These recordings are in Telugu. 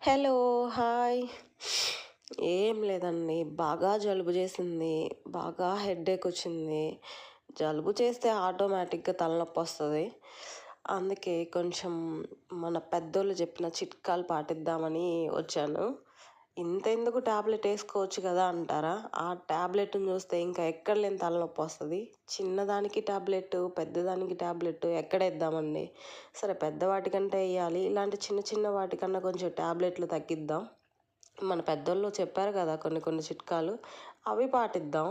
Hello, hi. ఏం లేదండి, బాగా జలుబు చేసింది, బాగా హెడేక్ వచ్చింది. జలుబు చేస్తే ఆటోమేటిక్గా తలనొప్పి వస్తుంది. అందుకే కొంచెం మన పెద్దోళ్ళు చెప్పిన చిట్కాలు పాటిద్దామని వచ్చాను. ఇంతెందుకు ట్యాబ్లెట్ వేసుకోవచ్చు కదా అంటారా? ఆ ట్యాబ్లెట్ని చూస్తే ఇంకా ఎక్కడ లేని తలనొప్పి వస్తుంది. చిన్నదానికి ట్యాబ్లెట్, పెద్దదానికి ట్యాబ్లెట్ ఎక్కడ వేద్దామండి? సరే, పెద్దవాటికంటే వేయాలి, ఇలాంటి చిన్న చిన్న వాటికన్నా కొంచెం ట్యాబ్లెట్లు తగ్గిద్దాం. మన పెద్దోళ్ళు చెప్పారు కదా కొన్ని కొన్ని చిట్కాలు, అవి పాటిద్దాం.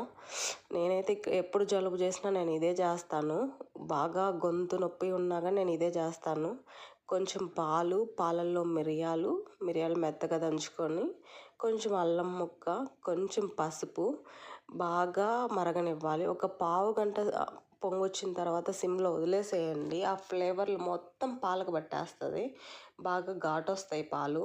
నేనైతే ఎప్పుడు జలుబు చేసినా నేను ఇదే చేస్తాను. బాగా గొంతు నొప్పి ఉన్నా కానీ నేను ఇదే చేస్తాను. కొంచెం పాలల్లో మిరియాలు మెత్తగా దంచుకొని, కొంచెం అల్లం ముక్క, కొంచెం పసుపు బాగా మరగనివ్వాలి. ఒక పావు గంట పొంగొచ్చిన తర్వాత సిమ్లో వదిలేసేయండి. ఆ ఫ్లేవర్లు మొత్తం పాలకు పట్టేస్తుంది. బాగా ఘాటు వస్తాయి పాలు.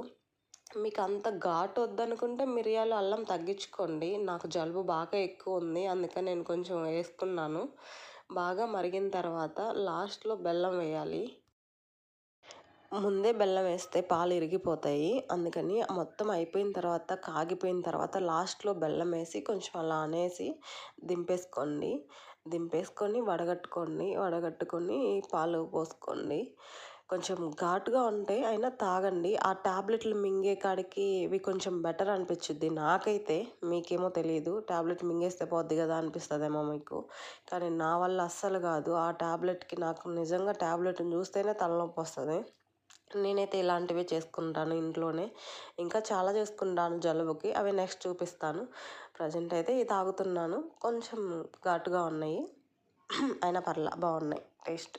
మీకు అంత ఘాటు వద్దనుకుంటే మిరియాలు అల్లం తగ్గించుకోండి. నాకు జలుబు బాగా ఎక్కువ ఉంది, అందుకని నేను కొంచెం వేసుకున్నాను. బాగా మరిగిన తర్వాత లాస్ట్లో బెల్లం వేయాలి. ముందే బెల్లం వేస్తే పాలు ఇరిగిపోతాయి, అందుకని మొత్తం అయిపోయిన తర్వాత, కాగిపోయిన తర్వాత లాస్ట్లో బెల్లం వేసి కొంచెం అలా అనేసి దింపేసుకొని వడగట్టుకొని పాలు పోసుకోండి. కొంచెం ఘాటుగా ఉంటే అయినా తాగండి. ఆ ట్యాబ్లెట్లు మింగే కాడికి ఇవి కొంచెం బెటర్ అనిపించుద్ది నాకైతే. మీకేమో తెలియదు, ట్యాబ్లెట్ మింగేస్తే పోద్ది కదా అనిపిస్తుందేమో మీకు, కానీ నా వల్ల అస్సలు కాదు. ఆ ట్యాబ్లెట్కి నాకు నిజంగా ట్యాబ్లెట్ని చూస్తేనే తలనొప్పి వస్తుంది. నేనైతే ఇలాంటివి చేసుకుంటాను ఇంట్లోనే. ఇంకా చాలా చేసుకుంటాను జలుబుకి, అవి నెక్స్ట్ చూపిస్తాను. ప్రజెంట్ అయితే ఇది తాగుతున్నాను. కొంచెం ఘాటుగా ఉన్నాయి, అయినా బాగున్నాయి టేస్ట్.